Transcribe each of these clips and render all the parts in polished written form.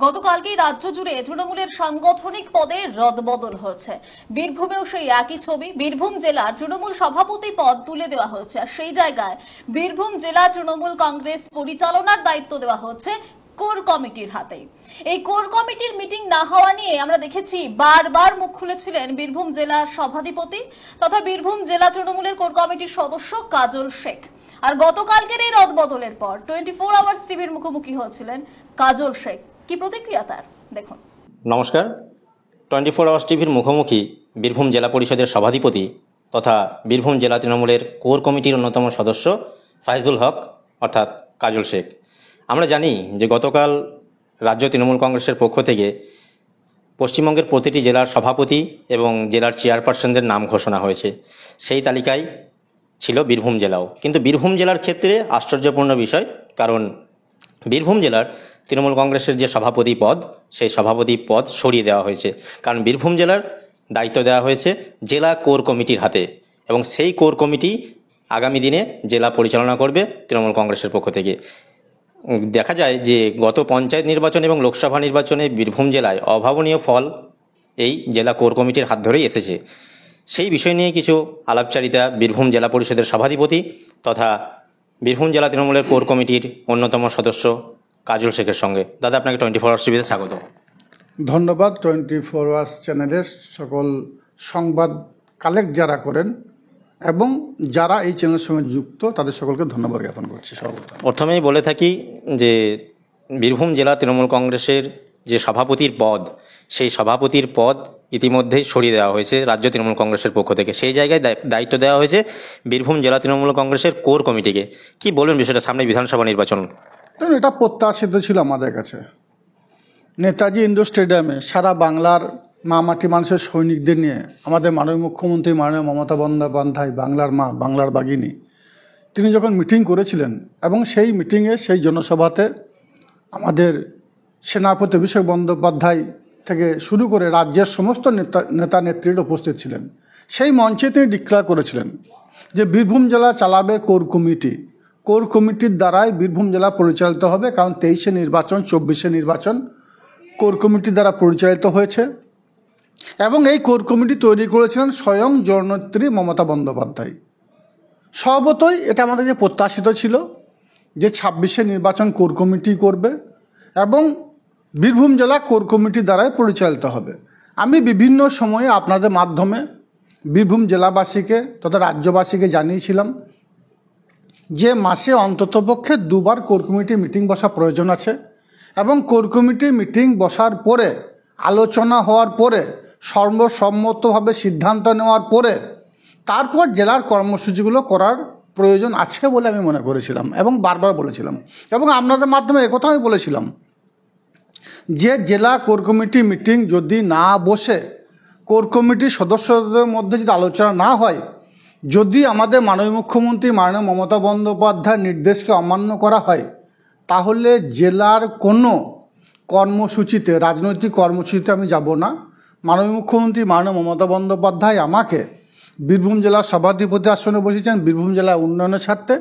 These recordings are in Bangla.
গতকালকেই রাজ্য জুড়ে তৃণমূলের সাংগঠনিক পদে রদবদল হয়েছে। বীরভূমেও সেই একই ছবি। বীরভূম জেলার তৃণমূল সভাপতি পদ তুলে দেওয়া হয়েছে, আর সেই জায়গায় বীরভূম জেলা তৃণমূল কংগ্রেস পরিচালনার দায়িত্ব দেওয়া হচ্ছে কোর কমিটির হাতে। এই কোর কমিটির মিটিং না হওয়া নিয়ে আমরা দেখেছি বারবার মুখ খুলেছিলেন বীরভূম জেলা সভাধিপতি তথা বীরভূম জেলা তৃণমূলের কোর কমিটির সদস্য কাজল শেখ। আর গতকালকের এই রদবদলের পর 24 আওয়ার্স টিভির মুখোমুখি হয়েছিলেন কাজল শেখ। কি প্রতিক্রিয়া তার, দেখুন। নমস্কার। 24 আওয়ার্স টিভির মুখোমুখি বীরভূম জেলা পরিষদের সভাধিপতি তথা বীরভূম জেলা তৃণমূলের কোর কমিটির অন্যতম সদস্য ফাইজুল হক অর্থাৎ কাজল শেখ। আমরা জানি যে গতকাল রাজ্য তৃণমূল কংগ্রেসের পক্ষ থেকে পশ্চিমবঙ্গের প্রতিটি জেলার সভাপতি এবং জেলার চেয়ারপারসনদের নাম ঘোষণা হয়েছে। সেই তালিকায় ছিল বীরভূম জেলাও। কিন্তু বীরভূম জেলার ক্ষেত্রে আশ্চর্যপূর্ণ বিষয়, কারণ বীরভূম জেলার তৃণমূল কংগ্রেসের যে সভাপতি পদ, সেই সভাপতি পদ সরিয়ে দেওয়া হয়েছে। কারণ বীরভূম জেলার দায়িত্ব দেওয়া হয়েছে জেলা কোর কমিটির হাতে, এবং সেই কোর কমিটি আগামী দিনে জেলা পরিচালনা করবে তৃণমূল কংগ্রেসের পক্ষ থেকে। দেখা যায় যে গত পঞ্চায়েত নির্বাচন এবং লোকসভা নির্বাচনে বীরভূম জেলায় অভাবনীয় ফল এই জেলা কোর কমিটির হাত ধরেই এসেছে। সেই বিষয় নিয়ে কিছু আলাপচারিতা বীরভূম জেলা পরিষদের সভাধিপতি তথা বীরভূম জেলা তৃণমূলের কোর কমিটির অন্যতম সদস্য কাজল শেখের সঙ্গে। দাদা, আপনাকে 24 আওয়ার্স টিভিতে স্বাগত। ধন্যবাদ। 24 আওয়ার্স চ্যানেলের সকল সংবাদ কালেক্ট যারা করেন এবং যারা এই চ্যানেলের সঙ্গে যুক্ত তাদের সকলকে ধন্যবাদ জ্ঞাপন করছি। সর্বপ্রথম প্রথমেই বলে থাকি যে বীরভূম জেলা তৃণমূল কংগ্রেসের যে সভাপতির পদ, সেই সভাপতির পদ ইতিমধ্যেই সরিয়ে দেওয়া হয়েছে রাজ্য তৃণমূল কংগ্রেসের পক্ষ থেকে। সেই জায়গায় দায়িত্ব দেওয়া হয়েছে বীরভূম জেলা তৃণমূল কংগ্রেসের কোর কমিটিকে। কি বলবেন বিষয়টা? সামনে বিধানসভা নির্বাচন, এটা প্রত্যাশিত ছিল আমাদের কাছে। নেতাজি ইন্ডোর স্টেডিয়ামে সারা বাংলার মা মাটি মানুষের সৈনিকদের নিয়ে আমাদের মাননীয় মুখ্যমন্ত্রী মাননীয় মমতা বন্দ্যোপাধ্যায়, বাংলার মা, বাংলার বাঘিনী, তিনি যখন মিটিং করেছিলেন এবং সেই মিটিংয়ে সেই জনসভাতে আমাদের সেনাপতি অভিষেক বন্দ্যোপাধ্যায় থেকে শুরু করে রাজ্যের সমস্ত নেতা নেত্রীরা উপস্থিত ছিলেন। সেই মঞ্চে তিনি ডিক্লেয়ার করেছিলেন যে বীরভূম জেলা চালাবে কোর কমিটি। কোর কমিটির দ্বারাই বীরভূম জেলা পরিচালিত হবে, কারণ 23-এ নির্বাচন, 24-এ নির্বাচন কোর কমিটির দ্বারা পরিচালিত হয়েছে। এবং এই কোর কমিটি তৈরি করেছিলেন স্বয়ং জননেত্রী মমতা বন্দ্যোপাধ্যায়। স্বভাবতই এটা আমাদের যে প্রত্যাশিত ছিল যে 26-এ নির্বাচন কোর কমিটি করবে এবং বীরভূম জেলা কোর কমিটির দ্বারাই পরিচালিত হবে। আমি বিভিন্ন সময়ে আপনাদের মাধ্যমে বীরভূম জেলাবাসীকে তথা রাজ্যবাসীকে জানিয়েছিলাম যে মাসে অন্ততপক্ষে 2বার কোর কমিটির মিটিং বসা প্রয়োজন আছে, এবং কোর কমিটির মিটিং বসার পরে, আলোচনা হওয়ার পরে, সর্বসম্মতভাবে সিদ্ধান্ত নেওয়ার পরে তারপর জেলার কর্মসূচিগুলো করার প্রয়োজন আছে বলে আমি মনে করেছিলাম এবং বারবার বলেছিলাম। এবং আপনাদের মাধ্যমে একথা আমি বলেছিলাম যে জেলা কোর কমিটি মিটিং যদি না বসে, কোর কমিটির সদস্যদের মধ্যে যদি আলোচনা না হয়, যদি আমাদের মাননীয় মুখ্যমন্ত্রী মাননীয় মমতা বন্দ্যোপাধ্যায়ের নির্দেশকে অমান্য করা হয়, তাহলে জেলার কোনো কর্মসূচিতে, রাজনৈতিক কর্মসূচিতে আমি যাব না। মাননীয় মুখ্যমন্ত্রী মাননীয় মমতা বন্দ্যোপাধ্যায় আমাকে বীরভূম জেলার সভাধিপতি আসনে বসেছেন বীরভূম জেলার উন্নয়নের স্বার্থে,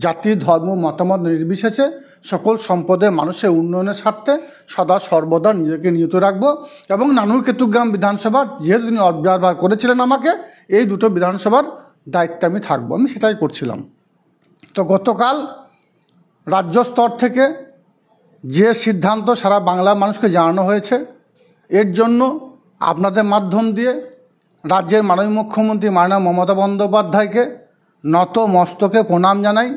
জাতি ধর্ম মতামত নির্বিশেষে সকল সম্পদের মানুষের উন্নয়নের স্বার্থে সদা সর্বদা নিজেকে নিয়োজিত রাখবো। এবং নানুর কেতুগ্রাম বিধানসভার যেহেতু তিনি অবজারভার করেছিলেন আমাকে, এই দুটো বিধানসভার দায়িত্বে আমি থাকবো, আমি সেটাই করছিলাম। তো গতকাল রাজ্য স্তর থেকে যে সিদ্ধান্ত সারা বাংলার মানুষকে জানানো হয়েছে, এর জন্য আপনাদের মাধ্যম দিয়ে রাজ্যের মাননীয় মুখ্যমন্ত্রী মাননীয় মমতা বন্দ্যোপাধ্যায়কে নত মস্তকে প্রণাম জানাই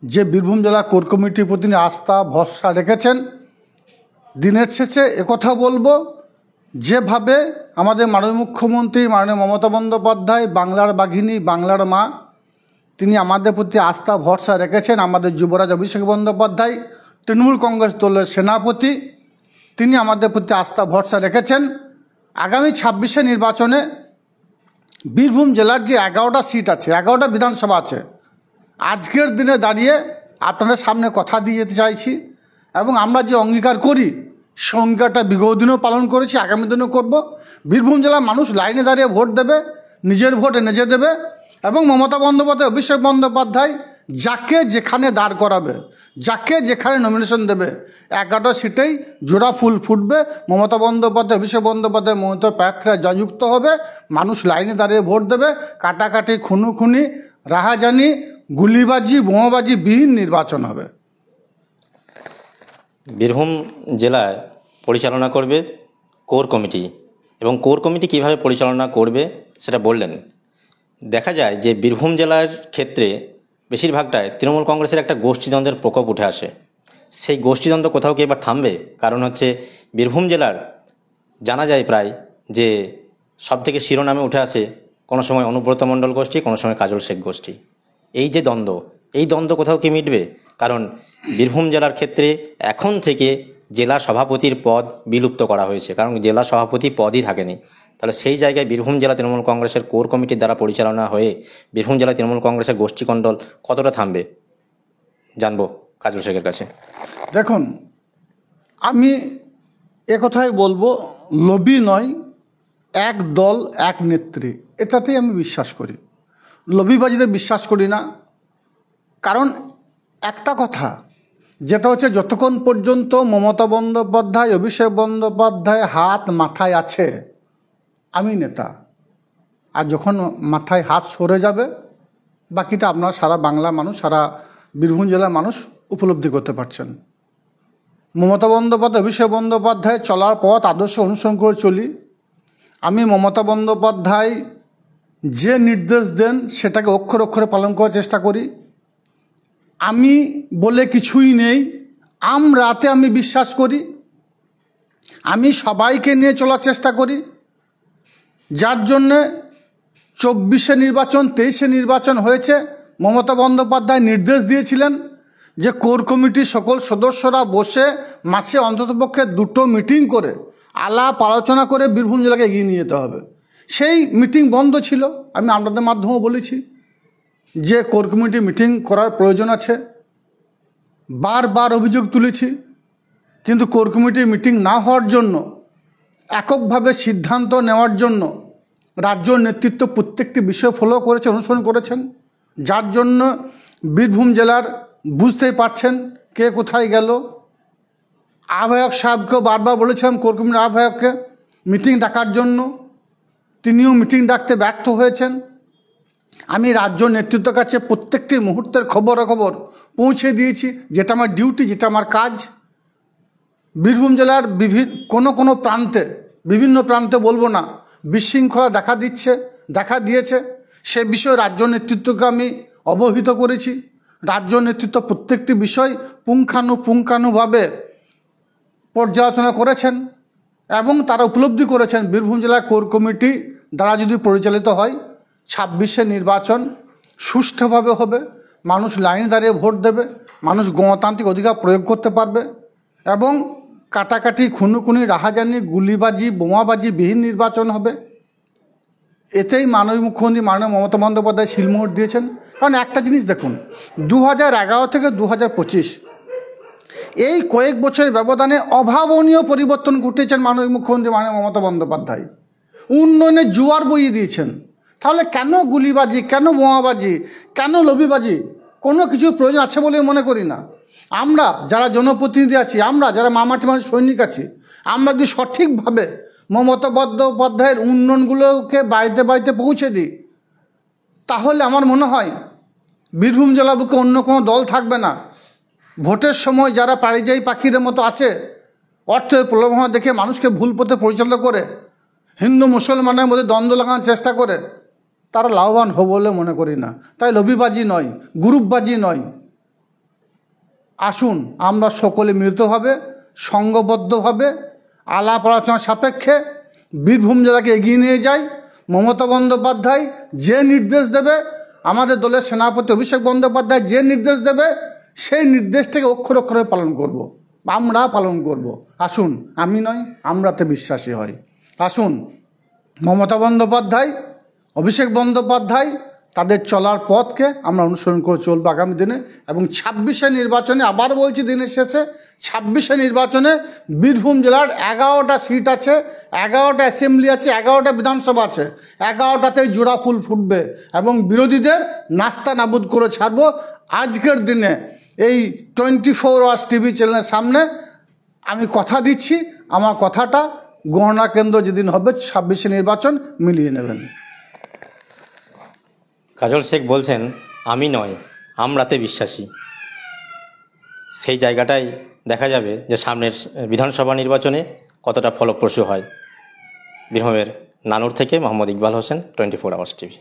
যে বীরভূম জেলা কোর কমিটির প্রতি আস্থা ভরসা রেখেছেন। দিনের শেষে একথা বলবো, যেভাবে আমাদের মাননীয় মুখ্যমন্ত্রী মাননীয় মমতা বন্দ্যোপাধ্যায়, বাংলার বাঘিনী, বাংলার মা, তিনি আমাদের প্রতি আস্থা ভরসা রেখেছেন। আমাদের যুবরাজ অভিষেক বন্দ্যোপাধ্যায়, তৃণমূল কংগ্রেস দলের সেনাপতি, তিনি আমাদের প্রতি আস্থা ভরসা রেখেছেন। আগামী 26-এ নির্বাচনে বীরভূম জেলার যে 11টা সিট আছে, 11টা বিধানসভা আছে, আজকের দিনে দাঁড়িয়ে আপনাদের সামনে কথা দিয়ে যেতে চাইছি। এবং আমরা যে অঙ্গীকার করি, সে অঙ্গীকারটা বিগত দিনেও পালন করেছি, আগামী দিনেও করব। বীরভূম জেলার মানুষ লাইনে দাঁড়িয়ে ভোট দেবে, নিজের ভোটে নিজে দেবে, এবং মমতা বন্দ্যোপাধ্যায়, অভিষেক বন্দ্যোপাধ্যায় যাকে যেখানে দাঁড় করাবে, যাকে যেখানে নমিনেশন দেবে, 11টা সিটেই জোড়া ফুল ফুটবে। মমতা বন্দ্যোপাধ্যায়, অভিষেক বন্দ্যোপাধ্যায়, মমতা প্রার্থীরা জয়যুক্ত হবে, মানুষ লাইনে দাঁড়িয়ে ভোট দেবে। কাটাকাটি, খুনোখুনি, রাহাজানি, গুলিবাজি, বোমাবাজি বিহীন নির্বাচন হবে। বীরভূম জেলায় পরিচালনা করবে কোর কমিটি, এবং কোর কমিটি কিভাবে পরিচালনা করবে সেটা বললেন। দেখা যায় যে বীরভূম জেলার ক্ষেত্রে বেশিরভাগটায় তৃণমূল কংগ্রেসের একটা গোষ্ঠীদ্বন্দ্বের প্রকোপ উঠে আসে। সেই গোষ্ঠীদ্বন্দ্ব কোথাও কি এবার থামবে? কারণ হচ্ছে বীরভূম জেলার জানা যায় প্রায় যে সব থেকে শিরোনামে উঠে আসে কোনো সময় অনুব্রত মণ্ডল গোষ্ঠী, কোনো সময় কাজল শেখ গোষ্ঠী। এই যে দ্বন্দ্ব, এই দ্বন্দ্ব কোথাও কি মিটবে? কারণ বীরভূম জেলার ক্ষেত্রে এখন থেকে জেলা সভাপতির পদ বিলুপ্ত করা হয়েছে, কারণ জেলা সভাপতি পদই থাকেনি। তাহলে সেই জায়গায় বীরভূম জেলা তৃণমূল কংগ্রেসের কোর কমিটির দ্বারা পরিচালনা হয়ে বীরভূম জেলা তৃণমূল কংগ্রেসের গোষ্ঠীকণ্ডল কতটা থামবে জানবো কাজল শেখের কাছে। দেখুন, আমি একথাই বলবো, লবি নয়, এক দল এক নেত্রী, এটাতেই আমি বিশ্বাস করি। লবিবাজিতে বিশ্বাস করি না। কারণ একটা কথা, যেটা হচ্ছে যতক্ষণ পর্যন্ত মমতা বন্দ্যোপাধ্যায়, অভিষেক বন্দ্যোপাধ্যায় হাত মাথায় আছে, আমি নেতা। আর যখন মাথায় হাত সরে যাবে, বাকিটা আপনারা সারা বাংলা মানুষ, সারা বীরভূম জেলার মানুষ উপলব্ধি করতে পারছেন। মমতা বন্দ্যোপাধ্যায়, অভিষেক বন্দ্যোপাধ্যায় চলার পথ আদর্শ অনুসরণ করে চলি। আমি মমতা বন্দ্যোপাধ্যায় যে নির্দেশ দেন সেটাকে অক্ষরে অক্ষরে পালন করার চেষ্টা করি। আমি বলে কিছুই নেই, আমরাতে আমি বিশ্বাস করি। আমি সবাইকে নিয়ে চলার চেষ্টা করি, যার জন্যে 24-এ নির্বাচন, 23-এ নির্বাচন হয়েছে। মমতা বন্দ্যোপাধ্যায় নির্দেশ দিয়েছিলেন যে কোর কমিটির সকল সদস্যরা বসে মাসে অন্ততপক্ষে 2টো মিটিং করে আলাপ আলোচনা করে বীরভূম জেলাকে এগিয়ে নিয়ে যেতে হবে। সেই মিটিং বন্ধ ছিল। আমি আপনাদের মাধ্যমেও বলেছি যে কোর কমিটি মিটিং করার প্রয়োজন আছে, বারবার অভিযোগ তুলেছি। কিন্তু কোর কমিটির মিটিং না হওয়ার জন্য, এককভাবে সিদ্ধান্ত নেওয়ার জন্য রাজ্য নেতৃত্ব প্রত্যেকটি বিষয় ফলো করেছে, অনুসরণ করেছেন, যার জন্য বীরভূম জেলার বুঝতেই পারছেন কে কোথায় গেল। আহ্বায়ক সাহেবকেও বারবার বলেছিলাম, কোর কমিটির আহ্বায়ককে মিটিং ডাকার জন্য, তিনিও মিটিং ডাকতে ব্যর্থ হয়েছেন। আমি রাজ্য নেতৃত্বের কাছে প্রত্যেকটি মুহূর্তের খবরাখবর পৌঁছে দিয়েছি, যেটা আমার ডিউটি, যেটা আমার কাজ। বীরভূম জেলার কোনো প্রান্তে, বিভিন্ন প্রান্তে বলবো না, বিশৃঙ্খলা দেখা দিয়েছে। সে বিষয়ে রাজ্য নেতৃত্বকে আমি অবহিত করেছি। রাজ্য নেতৃত্ব প্রত্যেকটি বিষয় পুঙ্খানুপুঙ্খানুভাবে পর্যালোচনা করেছেন এবং তারা উপলব্ধি করেছেন বীরভূম জেলার কোর কমিটি দ্বারা যদি পরিচালিত হয় 26-এ নির্বাচন সুষ্ঠুভাবে হবে, মানুষ লাইনে দাঁড়িয়ে ভোট দেবে, মানুষ গণতান্ত্রিক অধিকার প্রয়োগ করতে পারবে এবং কাটাকাটি, খুনোখুনি, রাহাজানি, গুলিবাজি, বোমাবাজি বিহীন নির্বাচন হবে। এতেই মাননীয় মুখ্যমন্ত্রী মাননীয় মমতা বন্দ্যোপাধ্যায় শিলমোহর দিয়েছেন। কারণ একটা জিনিস দেখুন, 2011 থেকে 2025 এই কয়েক বছরের ব্যবধানে অভাবনীয় পরিবর্তন ঘটেছেন মাননীয় মুখ্যমন্ত্রী মাননীয় মমতা বন্দ্যোপাধ্যায়। উন্নয়নের জোয়ার বইয়ে দিয়েছেন। তাহলে কেন গুলিবাজি, কেন বোমাবাজি, কেন লবিবাজি? কোনো কিছু প্রয়োজন আছে বলে মনে করি না। আমরা যারা জনপ্রতিনিধি আছি, আমরা যারা মামাটি মানুষ সৈনিক আছি, আমরা যদি সঠিকভাবে মমতা বন্দ্যোপাধ্যায়ের উন্নয়নগুলোকে বাড়িতে বাড়িতে পৌঁছে দিই, তাহলে আমার মনে হয় বীরভূম জেলা বুকে অন্য কোনো দল থাকবে না। ভোটের সময় যারা পারিযায়ী পাখির মতো আসে, অর্থের প্রলোভন দেখে মানুষকে ভুল পথে পরিচালিত করে, হিন্দু মুসলমানের মধ্যে দ্বন্দ্ব লাগানোর চেষ্টা করে, তারা লাভবান হবে বলে মনে করি না। তাই লবিবাজি নয়, গ্রুপবাজি নয়, আসুন আমরা সকলে মিলিতভাবে, সংঘবদ্ধভাবে, আলাপ আলোচনা সাপেক্ষে বীরভূম জেলাকে এগিয়ে নিয়ে যাই। মমতা বন্দ্যোপাধ্যায় যে নির্দেশ দেবে, আমাদের দলের সেনাপতি অভিষেক বন্দ্যোপাধ্যায় যে নির্দেশ দেবে, সেই নির্দেশটাকে অক্ষরে অক্ষরে পালন করব, আমরা পালন করব। আসুন, আমি নয়, আমরাতে বিশ্বাসী হই। আসুন মমতা বন্দ্যোপাধ্যায়, অভিষেক বন্দ্যোপাধ্যায়, তাদের চলার পথকে আমরা অনুসরণ করে চলবো আগামী দিনে। এবং 26শে নির্বাচনে, আবার বলছি দিনের শেষে, 26শে নির্বাচনে বীরভূম জেলার 11টা সিট আছে, 11টা অ্যাসেম্বলি আছে, 11টা বিধানসভা আছে, 11টাতেই জোড়া ফুল ফুটবে এবং বিরোধীদের নাস্তা নাবুদ করে ছাড়বো। আজকের দিনে এই 24 আওয়ার্স টিভি চ্যানেলের সামনে আমি কথা দিচ্ছি, আমার কথাটা গণনা কেন্দ্র যেদিন হবে 26শে নির্বাচন মিলিয়ে নেবেন। কাজল শেখ বলছেন, আমি নয়, আমরাতে বিশ্বাসী। সেই জায়গাটাই দেখা যাবে যে সামনের বিধানসভা নির্বাচনে কতটা ফলপ্রসূ হয়। বীরভূমের নানুর থেকে মোহাম্মদ ইকবাল হোসেন, 24 আওয়ার্স টিভি।